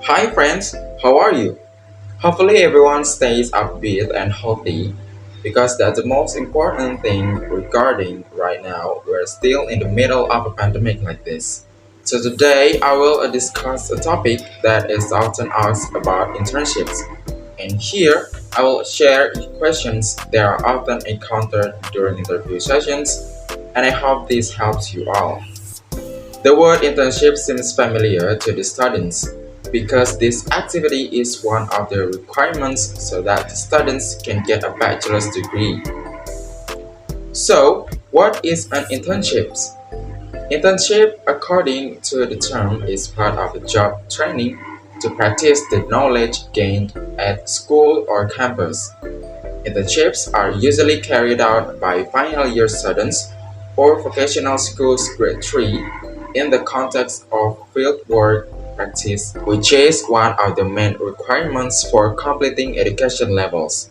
Hi friends, how are you? Hopefully everyone stays upbeat and healthy because that's the most important thing regarding right now. We're still in the middle of a pandemic like this. So today I will discuss a topic that is often asked about internships. And here I will share questions that are often encountered during interview sessions and I hope this helps you all. The word internship seems familiar to the students because this activity is one of the requirements so that the students can get a bachelor's degree. So, what is an internship? Internship, according to the term, is part of a job training to practice the knowledge gained at school or campus. Internships are usually carried out by final year students or vocational schools grade 3 in the context of field work practice, which is one of the main requirements for completing education levels.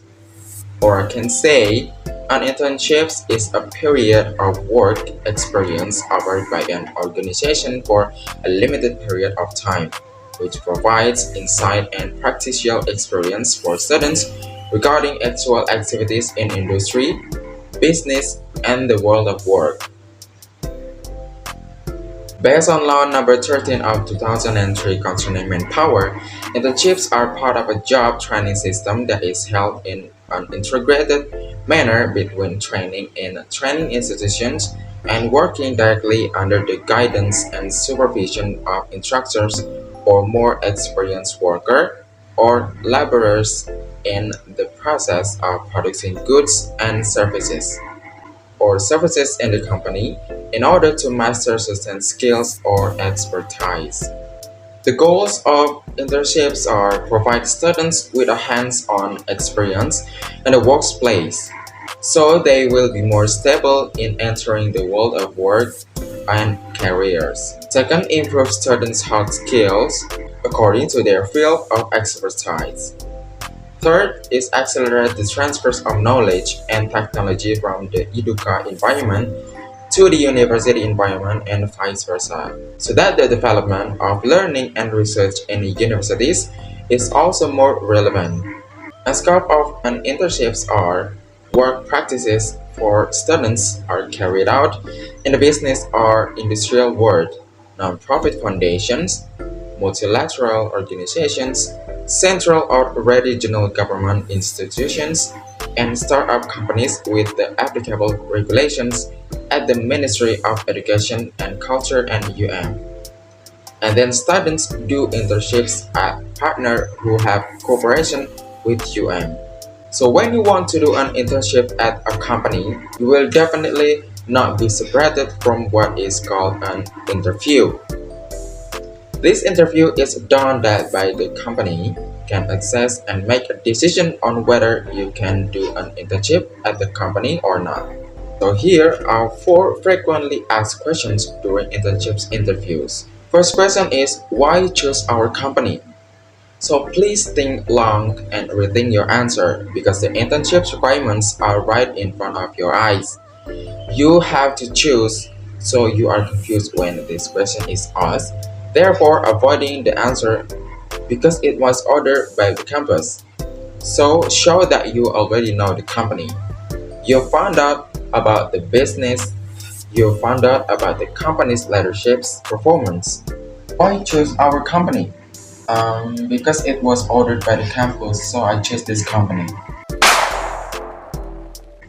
Or I can say, an internship is a period of work experience offered by an organization for a limited period of time, which provides insight and practical experience for students regarding actual activities in industry, business, and the world of work. Based on Law Number 13 of 2003 concerning manpower, internships are part of a job training system that is held in an integrated manner between training in training institutions and working directly under the guidance and supervision of instructors or more experienced workers or laborers in the process of producing goods and services in the company in order to master certain skills or expertise. The goals of internships are provide students with a hands-on experience in the workplace so they will be more stable in entering the world of work and careers. Second, improve students' hard skills according to their field of expertise. Third is accelerate the transfers of knowledge and technology from the educa environment to the university environment and vice versa, so that the development of learning and research in the universities is also more relevant. A scope of an internships are work practices for students are carried out in the business or industrial world, non-profit foundations, multilateral organizations, central or regional government institutions, and startup companies with the applicable regulations at the Ministry of Education and Culture and UM. And then students do internships at partners who have cooperation with UM. So when you want to do an internship at a company, you will definitely not be separated from what is called an interview. This interview is done that by the company can access and make a decision on whether you can do an internship at the company or not. So here are 4 frequently asked questions during internships interviews. First question is why choose our company? So please think long and rethink your answer because the internship requirements are right in front of your eyes. You have to choose, so you are confused when this question is asked, therefore avoiding the answer because it was ordered by the campus. So show that you already know the company. You found out about the business, you found out about the company's leadership's performance. Why choose our company? Because it was ordered by the campus, so I chose this company.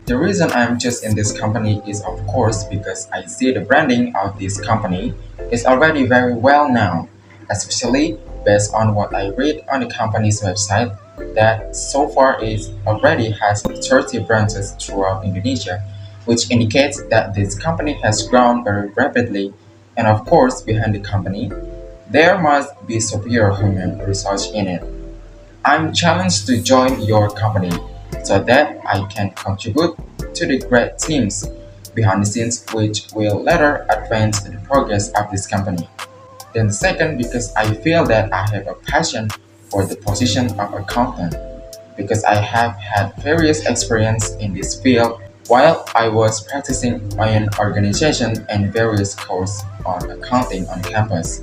The reason I'm just in this company is of course because I see the branding of this company is already very well known, especially based on what I read on the company's website that so far it already has 30 branches throughout Indonesia, which indicates that this company has grown very rapidly and of course behind the company, there must be superior human resource in it. I'm challenged to join your company so that I can contribute to the great teams behind the scenes which will later advance the progress of this company. Then second, because I feel that I have a passion for the position of accountant because I have had various experience in this field while I was practicing my own organization and various courses on accounting on campus.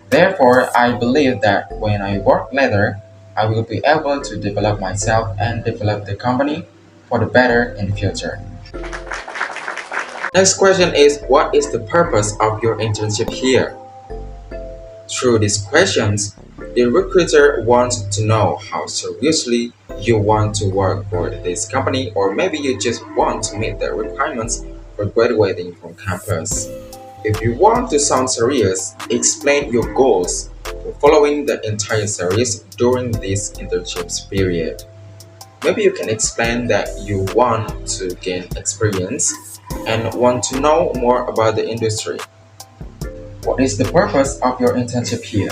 Therefore, I believe that when I work later, I will be able to develop myself and develop the company for the better in the future. Next question is, what is the purpose of your internship here? Through these questions, the recruiter wants to know how seriously you want to work for this company, or maybe you just want to meet the requirements for graduating from campus. If you want to sound serious, explain your goals for following the entire series during this internships period. Maybe you can explain that you want to gain experience and want to know more about the industry. What is the purpose of your internship here?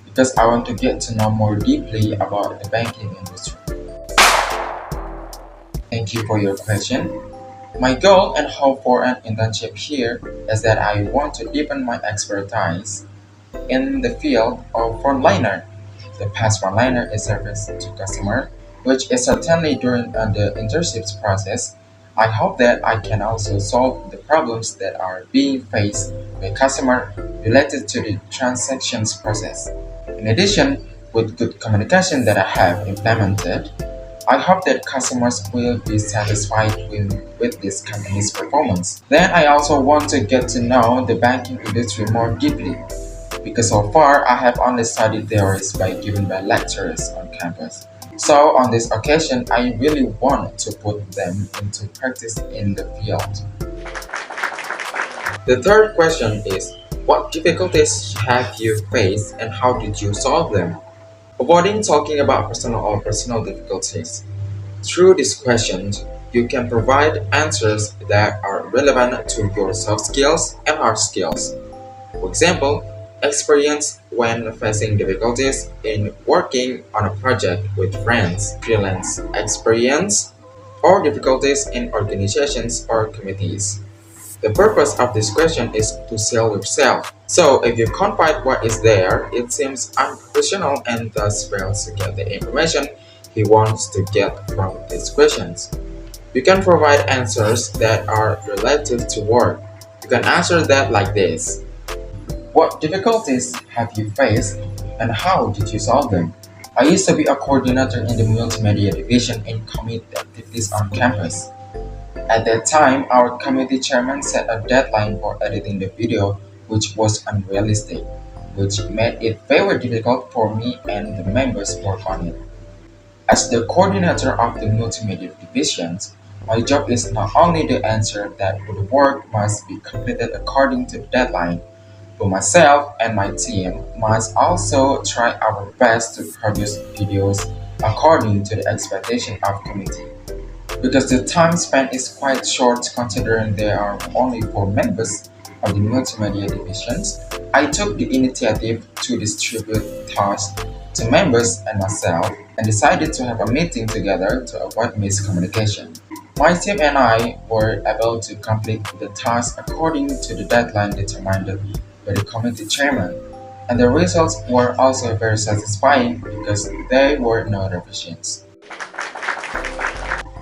Because I want to get to know more deeply about the banking industry. Thank you for your question. My goal and hope for an internship here is that I want to deepen my expertise in the field of frontliner. The past frontliner is service to customer, which is certainly during the internships process. I hope that I can also solve the problems that are being faced by customer related to the transactions process. In addition, with good communication that I have implemented, I hope that customers will be satisfied with this company's performance. Then I also want to get to know the banking industry more deeply because so far I have only studied theories given by lecturers on campus. So on this occasion, I really want to put them into practice in the field. The third question is, what difficulties have you faced and how did you solve them? Avoiding talking about personal difficulties. Through these questions, you can provide answers that are relevant to your soft skills and hard skills. For example, experience when facing difficulties in working on a project with friends, freelance experience, or difficulties in organizations or committees. The purpose of this question is to sell yourself. So if you can't find what is there, it seems unprofessional and thus fails to get the information he wants to get from these questions. You can provide answers that are relative to work. You can answer that like this. What difficulties have you faced and how did you solve them? I used to be a coordinator in the multimedia division in community activities on campus. At that time, our committee chairman set a deadline for editing the video, which was unrealistic, which made it very difficult for me and the members to work on it. As the coordinator of the multimedia divisions, my job is not only to ensure that the work must be completed according to the deadline, but myself and my team must also try our best to produce videos according to the expectation of committee. Because the time spent is quite short considering there are only 4 members of the multimedia divisions, I took the initiative to distribute tasks to members and myself and decided to have a meeting together to avoid miscommunication. My team and I were able to complete the task according to the deadline determined by the committee chairman, and the results were also very satisfying because there were no revisions.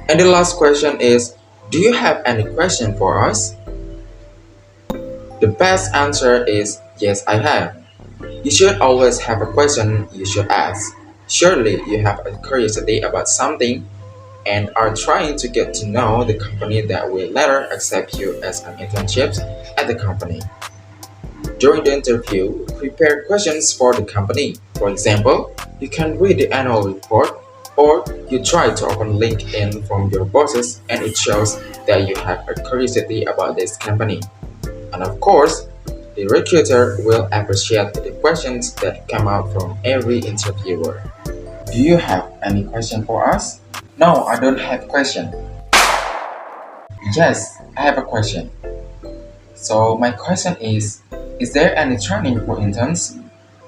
And the last question is, do you have any question for us? The best answer is yes, I have. You should always have a question you should ask. Surely you have a curiosity about something and are trying to get to know the company that will later accept you as an internship at the company. During the interview, prepare questions for the company. For example, you can read the annual report or you try to open LinkedIn from your bosses and it shows that you have a curiosity about this company. And of course, the recruiter will appreciate the questions that come out from every interviewer. Do you have any question for us? No, I don't have question. Yes, I have a question. So my question is there any training for interns?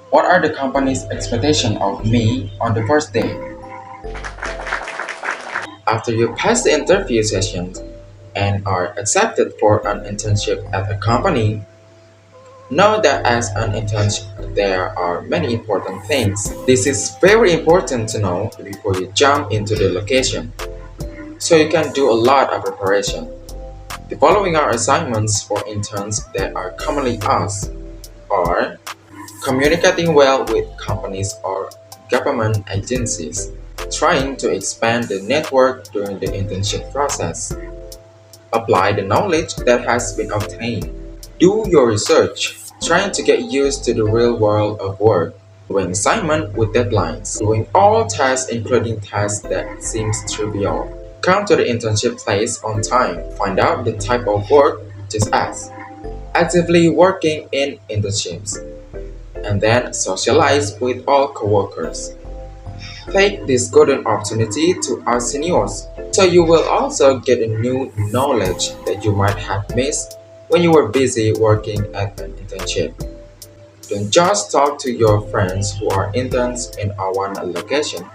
What are the company's expectations of me on the first day? After you pass the interview session and are accepted for an internship at a company, know that as an intern, there are many important things. This is very important to know before you jump into the location, so you can do a lot of preparation. The following are assignments for interns that are commonly asked are communicating well with companies or government agencies, trying to expand the network during the internship process, apply the knowledge that has been obtained, do your research, trying to get used to the real world of work, doing assignment with deadlines, doing all tasks including tasks that seems trivial. Come to the internship place on time, find out the type of work, just ask. Actively working in internships, and then socialize with all coworkers. Take this golden opportunity to ask seniors, so you will also get a new knowledge that you might have missed when you were busy working at an internship. Don't just talk to your friends who are interns in our one location.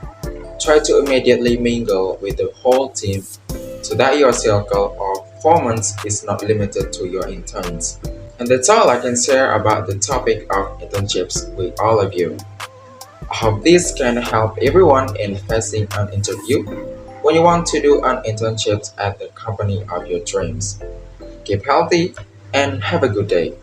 Try to immediately mingle with the whole team so that your circle of performance is not limited to your interns. And that's all I can share about the topic of internships with all of you. I hope this can help everyone in facing an interview when you want to do an internship at the company of your dreams. Keep healthy and have a good day.